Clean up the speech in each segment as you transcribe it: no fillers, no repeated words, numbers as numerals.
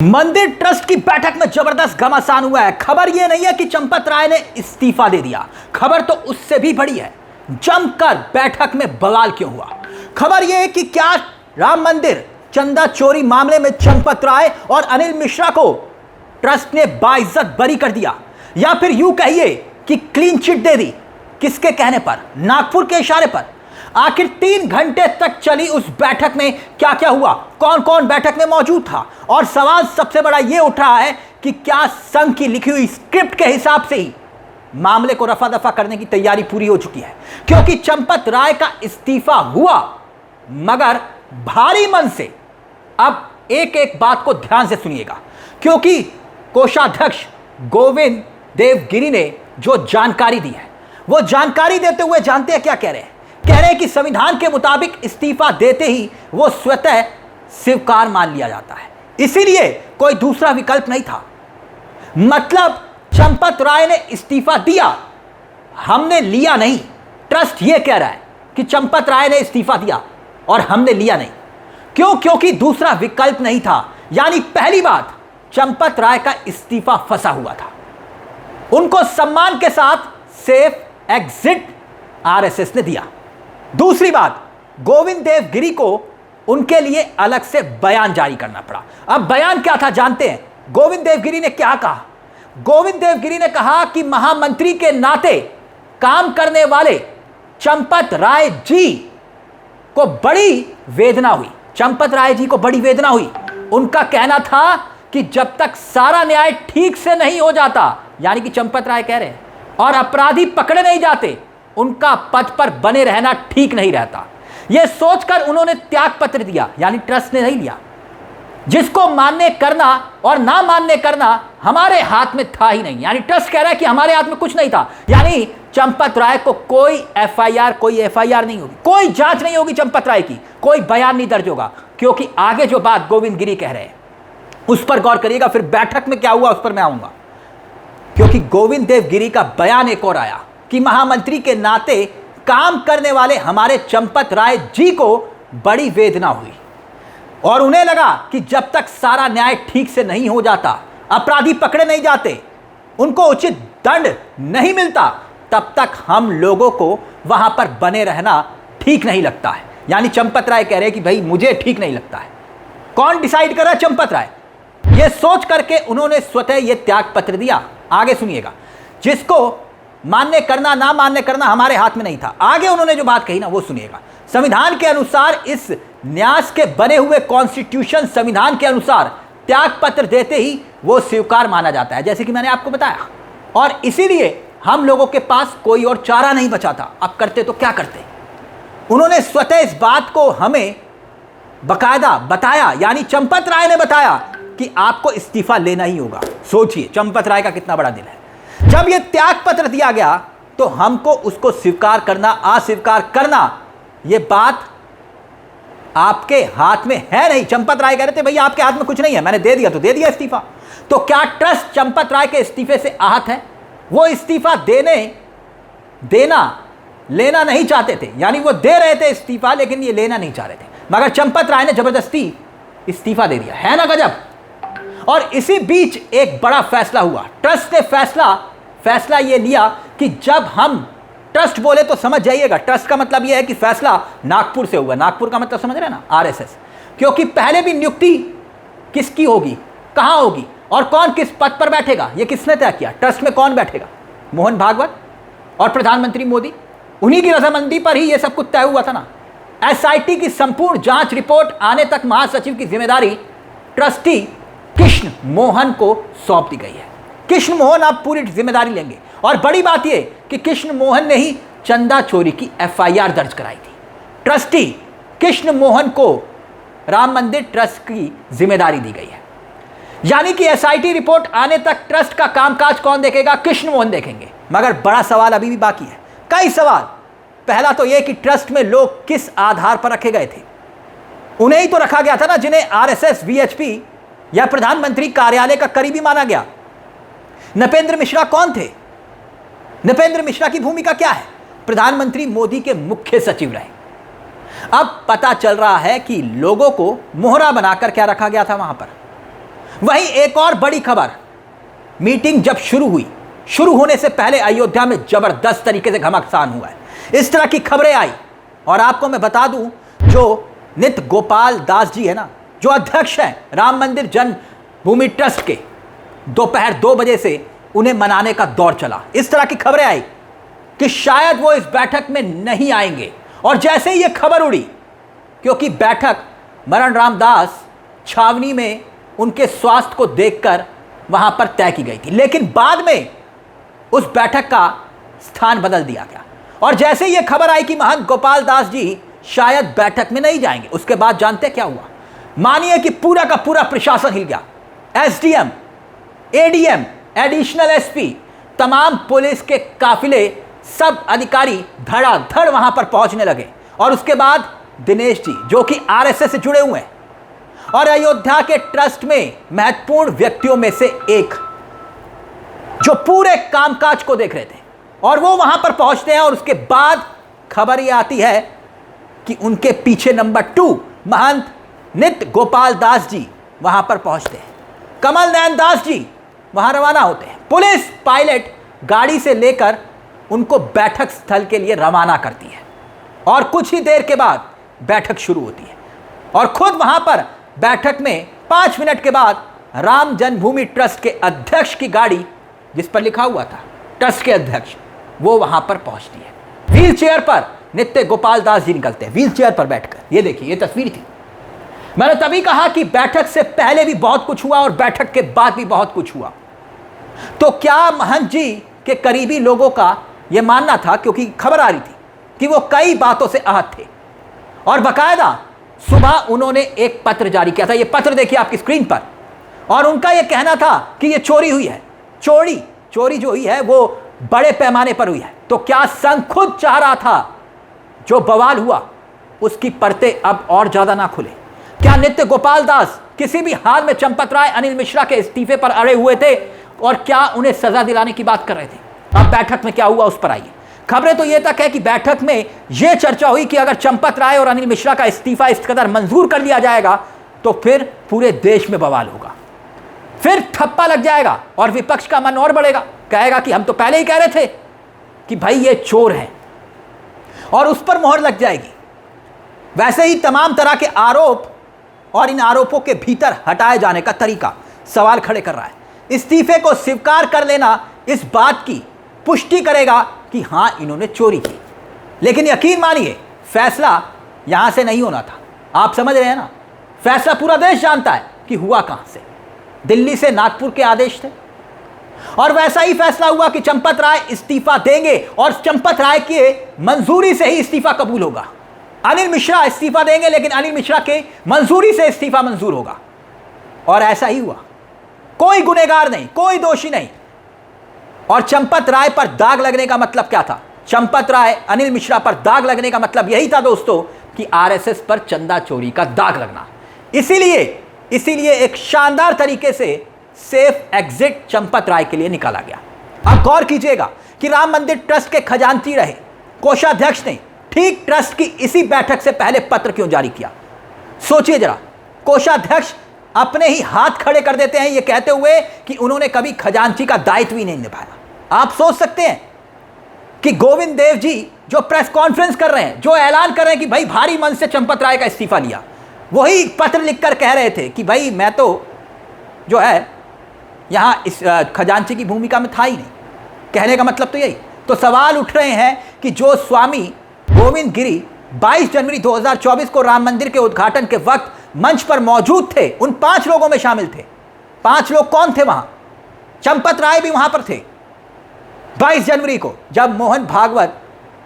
मंदिर ट्रस्ट की बैठक में जबरदस्त घमासान हुआ है। खबर यह नहीं है कि चंपत राय ने इस्तीफा दे दिया, खबर तो उससे भी बड़ी है, जमकर बैठक में बवाल क्यों हुआ। खबर यह है कि क्या राम मंदिर चंदा चोरी मामले में चंपत राय और अनिल मिश्रा को ट्रस्ट ने बाइज्जत बरी कर दिया, या फिर यूं कहिए कि क्लीन चिट दे दी। किसके कहने पर? नागपुर के इशारे पर। आखिर 3 घंटे तक चली उस बैठक में क्या क्या हुआ, कौन कौन बैठक में मौजूद था, और सवाल सबसे बड़ा यह उठ रहा है कि क्या संघ की लिखी हुई स्क्रिप्ट के हिसाब से ही मामले को रफा दफा करने की तैयारी पूरी हो चुकी है। क्योंकि चंपत राय का इस्तीफा हुआ, मगर भारी मन से। अब एक एक बात को ध्यान से सुनिएगा, क्योंकि कोषाध्यक्ष गोविंद देवगिरी ने जो जानकारी दी है, वो जानकारी देते हुए जानते हैं क्या कह रहे हैं? कह रहे हैं कि संविधान के मुताबिक इस्तीफा देते ही वो स्वतः स्वीकार मान लिया जाता है, इसीलिए कोई दूसरा विकल्प नहीं था। मतलब चंपत राय ने इस्तीफा दिया, हमने लिया नहीं। ट्रस्ट ये कह रहा है कि चंपत राय ने इस्तीफा दिया और हमने लिया नहीं। क्यों? क्योंकि दूसरा विकल्प नहीं था। यानी पहली बात, चंपत राय का इस्तीफा फंसा हुआ था, उनको सम्मान के साथ सेफ एग्जिट आरएसएस ने दिया। दूसरी बात, गोविंद देवगिरी को उनके लिए अलग से बयान जारी करना पड़ा। अब बयान क्या था जानते हैं? गोविंद देवगिरी ने क्या कहा? गोविंद देवगिरी ने कहा कि महामंत्री के नाते काम करने वाले चंपत राय जी को बड़ी वेदना हुई। चंपत राय जी को बड़ी वेदना हुई। उनका कहना था कि जब तक सारा न्याय ठीक से नहीं हो जाता, यानी कि चंपत राय कह रहे हैं, और अपराधी पकड़े नहीं जाते, उनका पद पर बने रहना ठीक नहीं रहता। यह सोचकर उन्होंने त्याग पत्र दिया, यानी ट्रस्ट ने नहीं लिया। जिसको मान्य करना और ना मान्य करना हमारे हाथ में था ही नहीं। यानी ट्रस्ट कह रहा है कि हमारे हाथ में कुछ नहीं था। यानी चंपत राय को कोई एफआईआर नहीं होगी, कोई जांच नहीं होगी चंपत राय की, कोई बयान नहीं दर्ज होगा। क्योंकि आगे जो बात गोविंद गिरी कह रहे हैं उस पर गौर करिएगा, फिर बैठक में क्या हुआ उस पर मैं आऊंगा। क्योंकि गोविंद देवगिरी का बयान एक और आया कि महामंत्री के नाते काम करने वाले हमारे चंपत राय जी को बड़ी वेदना हुई और उन्हें लगा कि जब तक सारा न्याय ठीक से नहीं हो जाता, अपराधी पकड़े नहीं जाते, उनको उचित दंड नहीं मिलता, तब तक हम लोगों को वहां पर बने रहना ठीक नहीं लगता है। यानी चंपत राय कह रहे हैं कि भाई मुझे ठीक नहीं लगता है। कौन डिसाइड कर रहा है? चंपत राय। यह सोच करके उन्होंने स्वतः यह त्याग पत्र दिया। आगे सुनिएगा, जिसको मान्य करना ना मान्य करना हमारे हाथ में नहीं था। आगे उन्होंने जो बात कही ना वो सुनिएगा। संविधान के अनुसार इस न्यास के बने हुए कॉन्स्टिट्यूशन संविधान के अनुसार त्याग पत्र देते ही वो स्वीकार माना जाता है, जैसे कि मैंने आपको बताया। और इसीलिए हम लोगों के पास कोई और चारा नहीं बचा था। अब करते तो क्या करते? उन्होंने स्वतः इस बात को हमें बकायदा बताया, यानी चंपत राय ने बताया कि आपको इस्तीफा लेना ही होगा। सोचिए चंपत राय का कितना बड़ा दिल है। जब यह त्याग पत्र दिया गया तो हमको उसको स्वीकार करना अस्वीकार करना, यह बात आपके हाथ में है नहीं। चंपत राय कह रहे थे भैया आपके हाथ में कुछ नहीं है, मैंने दे दिया तो दे दिया इस्तीफा। तो क्या ट्रस्ट चंपत राय के इस्तीफे से आहत है? वो इस्तीफा लेना नहीं चाहते थे, यानी वो दे रहे थे इस्तीफा लेकिन ये लेना नहीं चाह रहे थे, मगर चंपत राय ने जबरदस्ती इस्तीफा दे दिया। है ना गजब। और इसी बीच एक बड़ा फैसला हुआ। ट्रस्ट ने फैसला यह लिया कि जब हम ट्रस्ट बोले तो समझ जाइएगा, ट्रस्ट का मतलब यह है कि फैसला नागपुर से हुआ। नागपुर का मतलब समझ रहे हैं ना, आरएसएस। क्योंकि पहले भी नियुक्ति किसकी होगी, कहां होगी और कौन किस पद पर बैठेगा, यह किसने तय किया? ट्रस्ट में कौन बैठेगा? मोहन भागवत और प्रधानमंत्री मोदी, उन्हीं की रजामंदी पर ही यह सब कुछ तय हुआ था ना। एसआईटी की संपूर्ण जांच रिपोर्ट आने तक महासचिव की जिम्मेदारी ट्रस्टी कृष्ण मोहन को सौंप दी गई है। कृष्ण मोहन अब पूरी जिम्मेदारी लेंगे। और बड़ी बात यह कि कृष्ण मोहन ने ही चंदा चोरी की एफआईआर दर्ज कराई थी। ट्रस्टी कृष्ण मोहन को राम मंदिर ट्रस्ट की जिम्मेदारी दी गई है। यानी कि एसआईटी रिपोर्ट आने तक ट्रस्ट का कामकाज कौन देखेगा? कृष्ण मोहन देखेंगे। मगर बड़ा सवाल अभी भी बाकी है, कई सवाल। पहला तो यह कि ट्रस्ट में लोग किस आधार पर रखे गए थे? उन्हें ही तो रखा गया था ना जिन्हें आरएसएस, वीएचपी या प्रधानमंत्री कार्यालय का करीबी माना गया। नपेंद्र मिश्रा कौन थे? नपेंद्र मिश्रा की भूमिका क्या है? प्रधानमंत्री मोदी के मुख्य सचिव रहे। अब पता चल रहा है कि लोगों को मोहरा बनाकर क्या रखा गया था वहां पर। वहीं एक और बड़ी खबर, मीटिंग जब शुरू होने से पहले अयोध्या में जबरदस्त तरीके से घमासान हुआ है। इस तरह की खबरें आई और आपको मैं बता दूं, जो नित्य गोपाल दास जी है ना, जो अध्यक्ष हैं राम मंदिर जन्मभूमि ट्रस्ट के, दोपहर 2 बजे से उन्हें मनाने का दौर चला। इस तरह की खबरें आई कि शायद वो इस बैठक में नहीं आएंगे। और जैसे ही ये खबर उड़ी, क्योंकि बैठक मरण रामदास छावनी में उनके स्वास्थ्य को देखकर वहां पर तय की गई थी, लेकिन बाद में उस बैठक का स्थान बदल दिया गया। और जैसे ही ये खबर आई कि महंत गोपाल दास जी शायद बैठक में नहीं जाएंगे, उसके बाद जानते क्या हुआ? मानिए कि पूरा का पूरा प्रशासन हिल गया। एसडीएम, एडीएम, एडिशनल एसपी, तमाम पुलिस के काफिले, सब अधिकारी धड़ाधड़ वहां पर पहुंचने लगे। और उसके बाद दिनेश जी, जो कि आरएसएस से जुड़े हुए हैं और अयोध्या के ट्रस्ट में महत्वपूर्ण व्यक्तियों में से एक, जो पूरे कामकाज को देख रहे थे, और वो वहां पर पहुंचते हैं। और उसके बाद खबर यह आती है कि उनके पीछे नंबर 2 महंत नित्य गोपाल दास जी वहां पर पहुंचते हैं। कमल नयन दास जी वहां रवाना होते हैं। पुलिस पायलट गाड़ी से लेकर उनको बैठक स्थल के लिए रवाना करती है और कुछ ही देर के बाद बैठक शुरू होती है। और खुद वहां पर बैठक में 5 मिनट के बाद राम जन्मभूमि ट्रस्ट के अध्यक्ष की गाड़ी, जिस पर लिखा हुआ था ट्रस्ट के अध्यक्ष, वो वहां पर पहुंचती है। व्हील चेयर पर नित्य गोपाल दास जी निकलते हैं, व्हील चेयर पर बैठकर। ये देखिए, ये तस्वीर थी। मैंने तभी कहा कि बैठक से पहले भी बहुत कुछ हुआ और बैठक के बाद भी बहुत कुछ हुआ। तो क्या महंत जी के करीबी लोगों का यह मानना था, क्योंकि खबर आ रही थी कि वो कई बातों से आहत थे, और बकायदा सुबह उन्होंने एक पत्र जारी किया था। ये पत्र देखिए आपकी स्क्रीन पर। और उनका यह कहना था कि ये चोरी हुई है। चोरी जो हुई है वो बड़े पैमाने पर हुई है। तो क्या संघ खुद चाह रहा था जो बवाल हुआ उसकी परतें अब और ज्यादा ना खुले? क्या नित्य गोपाल दास किसी भी हाल में चंपत राय, अनिल मिश्रा के इस्तीफे पर अड़े हुए थे, और क्या उन्हें सजा दिलाने की बात कर रहे थे? अब बैठक में क्या हुआ उस पर आइए। खबरें तो यह तक है कि बैठक में यह चर्चा हुई कि अगर चंपत राय और अनिल मिश्रा का इस्तीफा इस कदर मंजूर कर लिया जाएगा तो फिर पूरे देश में बवाल होगा, फिर ठप्पा लग जाएगा और विपक्ष का मन और बढ़ेगा। कहेगा कि हम तो पहले ही कह रहे थे कि भाई ये चोर हैं, और उस पर मोहर लग जाएगी। वैसे ही तमाम तरह के आरोप और इन आरोपों के भीतर हटाए जाने का तरीका सवाल खड़े कर रहा है। इस्तीफे को स्वीकार कर लेना इस बात की पुष्टि करेगा कि हां, इन्होंने चोरी की। लेकिन यकीन मानिए, फैसला यहां से नहीं होना था। आप समझ रहे हैं ना, फैसला पूरा देश जानता है कि हुआ कहां से। दिल्ली से नागपुर के आदेश थे, और वैसा ही फैसला हुआ कि चंपत राय इस्तीफा देंगे और चंपत राय के मंजूरी से ही इस्तीफा कबूल होगा। अनिल मिश्रा इस्तीफा देंगे, लेकिन अनिल मिश्रा के मंजूरी से इस्तीफा मंजूर होगा। और ऐसा ही हुआ। कोई गुनहगार नहीं, कोई दोषी नहीं। और चंपत राय पर दाग लगने का मतलब क्या था? चंपत राय, अनिल मिश्रा पर दाग लगने का मतलब यही था दोस्तों कि आरएसएस पर चंदा चोरी का दाग लगना। इसीलिए एक शानदार तरीके से सेफ एग्जिट चंपत राय के लिए निकाला गया। अब गौर कीजिएगा कि राम मंदिर ट्रस्ट के खजांची रहे कोषाध्यक्ष ने ठीक ट्रस्ट की इसी बैठक से पहले पत्र क्यों जारी किया? सोचिए जरा। कोषाध्यक्ष अपने ही हाथ खड़े कर देते हैं ये कहते हुए कि उन्होंने कभी खजांची का दायित्व ही नहीं निभाया। आप सोच सकते हैं कि गोविंद देव जी जो प्रेस कॉन्फ्रेंस कर रहे हैं, जो ऐलान कर रहे हैं कि भाई भारी मन से चंपत राय का इस्तीफा लिया, वही पत्र लिखकर कह रहे थे कि भाई मैं तो जो है यहां इस खजांची की भूमिका में था ही नहीं। कहने का मतलब तो यही। तो सवाल उठ रहे हैं कि जो स्वामी गोविंद गिरी 22 जनवरी 2024 को राम मंदिर के उद्घाटन के वक्त मंच पर मौजूद थे, उन 5 लोगों में शामिल थे। 5 लोग कौन थे वहां? चंपत राय भी वहां पर थे। 22 जनवरी को जब मोहन भागवत,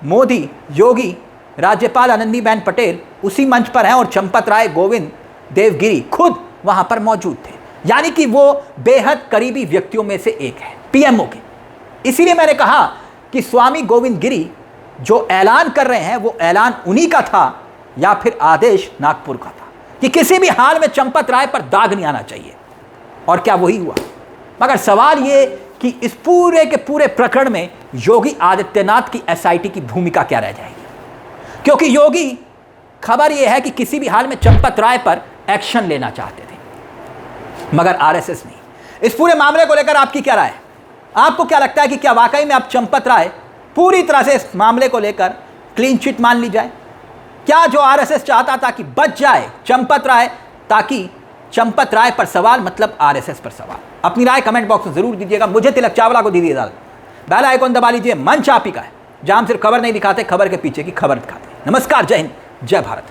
मोदी, योगी, राज्यपाल आनंदीबेन पटेल उसी मंच पर हैं, और चंपत राय, गोविंद देवगिरी खुद वहां पर मौजूद थे। यानी कि वो बेहद करीबी व्यक्तियों में से एक है पीएमओ के। इसीलिए मैंने कहा कि स्वामी गोविंद गिरी जो ऐलान कर रहे हैं वो ऐलान उन्हीं का था या फिर आदेश नागपुर का था कि किसी भी हाल में चंपत राय पर दाग नहीं आना चाहिए। और क्या वही हुआ? मगर सवाल ये कि इस पूरे के पूरे प्रकरण में योगी आदित्यनाथ की एसआईटी की भूमिका क्या रह जाएगी? क्योंकि योगी, खबर यह है कि किसी भी हाल में चंपत राय पर एक्शन लेना चाहते थे। मगर आरएसएस नहीं। इस पूरे मामले को लेकर आपकी क्या राय है? आपको क्या लगता है कि क्या वाकई में अब चंपत राय पूरी तरह से इस मामले को लेकर क्लीन चिट मान ली जाए? क्या जो आरएसएस चाहता था कि बच जाए चंपत राय, ताकि चंपत राय पर सवाल मतलब आरएसएस पर सवाल? अपनी राय कमेंट बॉक्स में जरूर दीजिएगा। मुझे तिलक चावला को दीजिए इजाजत। बेल आइकॉन दबा लीजिए। मंच आप ही का है, जहां हम सिर्फ खबर नहीं दिखाते, खबर के पीछे की खबर दिखाते हैं। नमस्कार, जय हिंद, जय भारत।